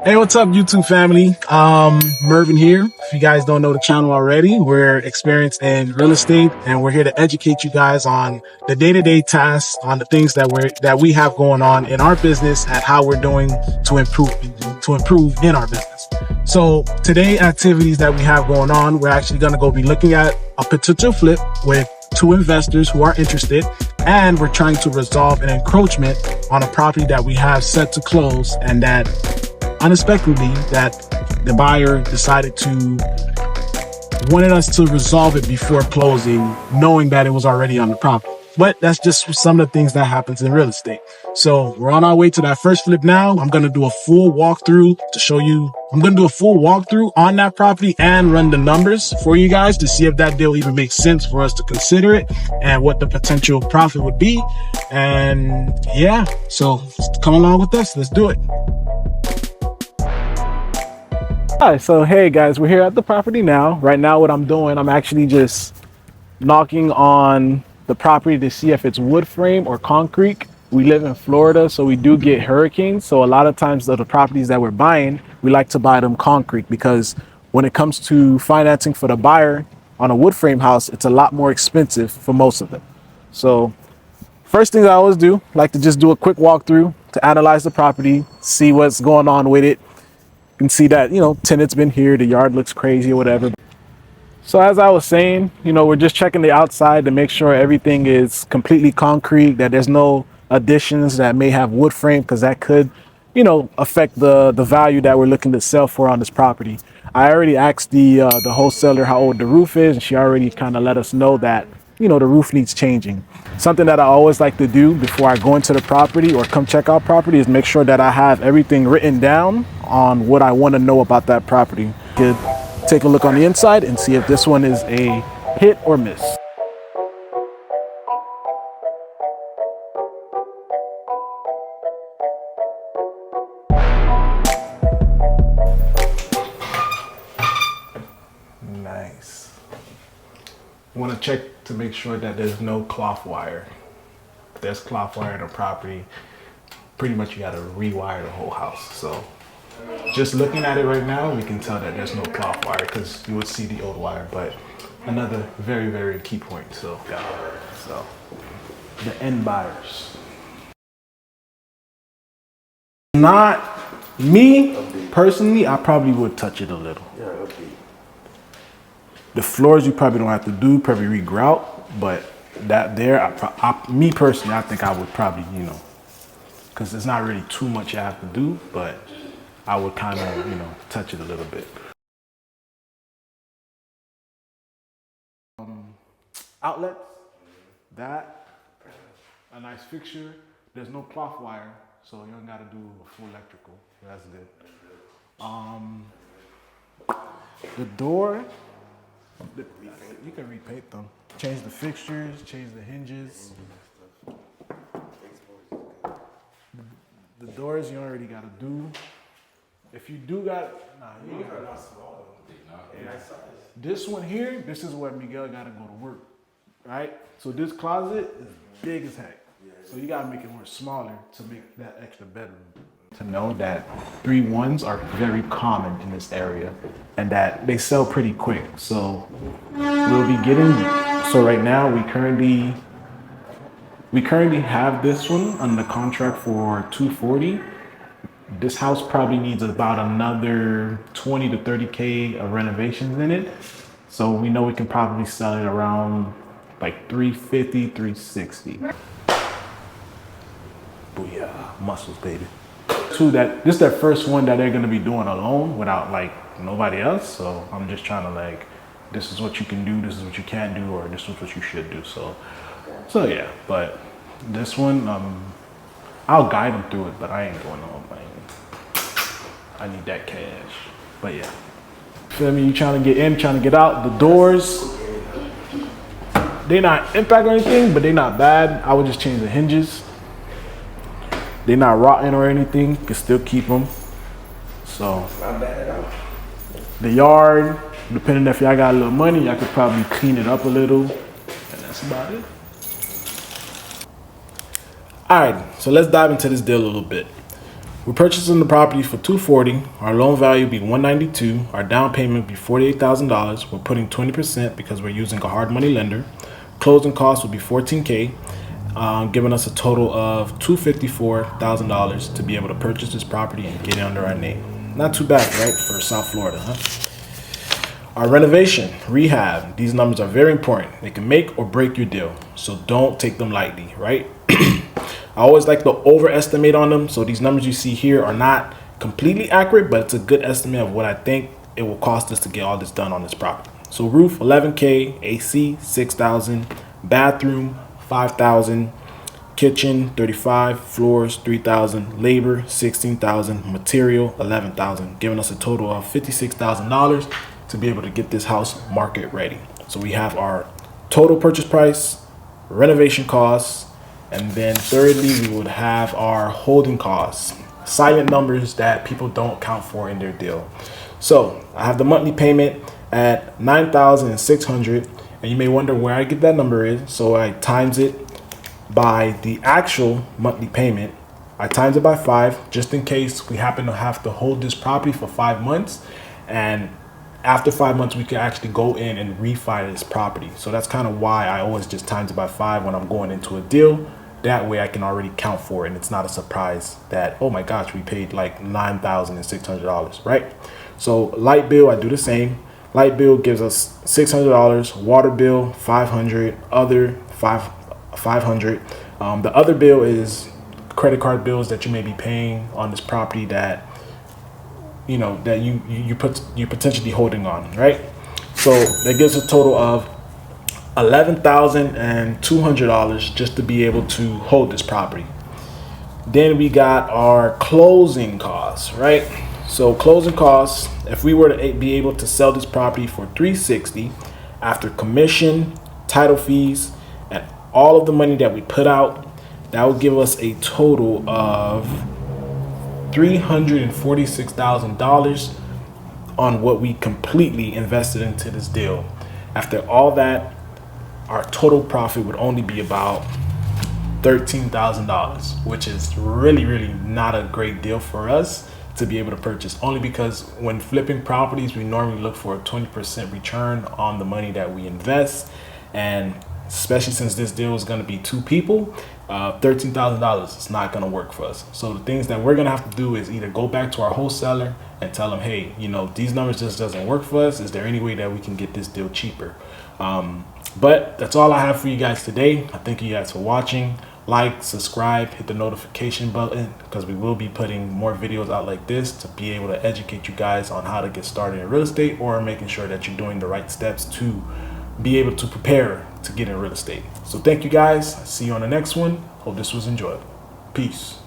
Hey, what's up, YouTube family? Mervin here. If you guys don't know the channel already, we're experienced in real estate, and we're here to educate you guys on the day-to-day tasks, on the things that we have going on in our business, and how we're doing to improve in our business. So today, activities that we have going on, we're actually going to go be looking at a potential flip with two investors who are interested, and we're trying to resolve an encroachment on a property that we have set to close, and that unexpectedly that the buyer decided to wanted us to resolve it before closing, knowing that it was already on the property. But that's just some of the things that happens in real estate. So we're on our way to that first flip now. I'm going to do a full walkthrough to show you. I'm going to do a full walkthrough on that property and run the numbers for you guys to see if that deal even makes sense for us to consider it and what the potential profit would be. And yeah, so come along with us. Let's do it. Hi, so hey guys, we're here at the property now. Right now what I'm doing, I'm actually just knocking on the property to see if it's wood frame or concrete. We live in Florida, so we do get hurricanes. So a lot of times the properties that we're buying, we like to buy them concrete, because when it comes to financing for the buyer on a wood frame house, it's a lot more expensive for most of them. So first thing I always do, like to just do a quick walkthrough to analyze the property, see what's going on with it. Can see that, tenant's been here, the yard looks crazy or whatever. So as I was saying, we're just checking the outside to make sure everything is completely concrete, that there's no additions that may have wood frame, because that could, affect the value that we're looking to sell for on this property. I already asked the wholesaler how old the roof is, and she already kind of let us know that, the roof needs changing. Something that I always like to do before I go into the property or come check out property is make sure that I have everything written down on what I want to know about that property. Could take a look on the inside and see if this one is a hit or miss. Nice. I want to check to make sure that there's no cloth wire. If there's cloth wire in the property, pretty much you got to rewire the whole house. So just looking at it right now, we can tell that there's no cloth wire, because you would see the old wire. But another very, very key point. So yeah, so the end buyers. Not me personally, I probably would touch it a little. Yeah, okay. The floors you probably don't have to do, probably regrout, but that there, me personally, I think I would probably, because it's not really too much you have to do, but I would kind of, touch it a little bit. Outlets, that, a nice fixture. There's no cloth wire, so you don't got to do a full electrical. That's good. The door, you can repaint them. Change the fixtures, change the hinges. The doors you already got to do. If you do got, you ain't got this one here, this is where Miguel got to go to work, right? So this closet is big as heck. So you got to make it more smaller to make that extra bedroom. To know that 3-1s are very common in this area and that they sell pretty quick. So we'll be getting, so right now we currently have this one under contract for $240. This house probably needs about another 20 to 30K of renovations in it. So we know we can probably sell it around like 350, 360. Booyah, muscles, baby. This is their first one that they're gonna be doing alone without like nobody else. So I'm just trying to like, this is what you can do, this is what you can't do, or this is what you should do. So yeah, but this one, I'll guide them through it, but I ain't going on. I need that cash. But yeah, feel me? You trying to get in, trying to get out. The doors, they not impact or anything, but they not bad. I would just change the hinges. They're not rotten or anything. You can still keep them. So Not bad at all. the yard, depending if y'all got a little money, y'all could probably clean it up a little, and that's about it. All right, so let's dive into this deal a little bit. We're purchasing the property for $240. Our loan value be $192. Our down payment be $48,000. We're putting 20% because we're using a hard money lender. Closing costs will be $14K, giving us a total of $254,000 to be able to purchase this property and get it under our name. Not too bad, right, for South Florida, huh? Our renovation, rehab, these numbers are very important. They can make or break your deal, so don't take them lightly, right? I always like to overestimate on them, so these numbers you see here are not completely accurate, but it's a good estimate of what I think it will cost us to get all this done on this property. So roof, $11K, AC, $6,000, bathroom, $5,000, kitchen, $35,000, floors, $3,000, labor, $16,000, material, $11,000, giving us a total of $56,000 to be able to get this house market ready. So we have our total purchase price, renovation costs, and then thirdly, we would have our holding costs, silent numbers that people don't count for in their deal. So I have the monthly payment at $9,600, and you may wonder where I get that number is. So I times it by the actual monthly payment. I times it by 5, just in case we happen to have to hold this property for 5 months, and after 5 months we can actually go in and refi this property. So that's kind of why I always just times it by 5 when I'm going into a deal. That way I can already count for it, and it's not a surprise that, oh my gosh, we paid like $9,600, right? So light bill, I do the same. Light bill gives us $600, water bill $500, other $500. The other bill is credit card bills that you may be paying on this property that that you potentially holding on, right? So that gives a total of $11,200 just to be able to hold this property. Then we got our closing costs, right? So closing costs, if we were to be able to sell this property for $360 after commission, title fees, and all of the money that we put out, that would give us a total of $346,000 on what we completely invested into this deal. After all that, our total profit would only be about $13,000, which is really not a great deal for us to be able to purchase, only because when flipping properties, we normally look for a 20% return on the money that we invest. And especially since this deal is going to be 2 people, $13,000 is not going to work for us. So the things that we're going to have to do is either go back to our wholesaler and tell them, hey, these numbers just doesn't work for us. Is there any way that we can get this deal cheaper? But that's all I have for you guys today. I thank you guys for watching. Like, subscribe, hit the notification button, because we will be putting more videos out like this to be able to educate you guys on how to get started in real estate, or making sure that you're doing the right steps to be able to prepare to get in real estate. So thank you guys. See you on the next one. Hope this was enjoyable. Peace.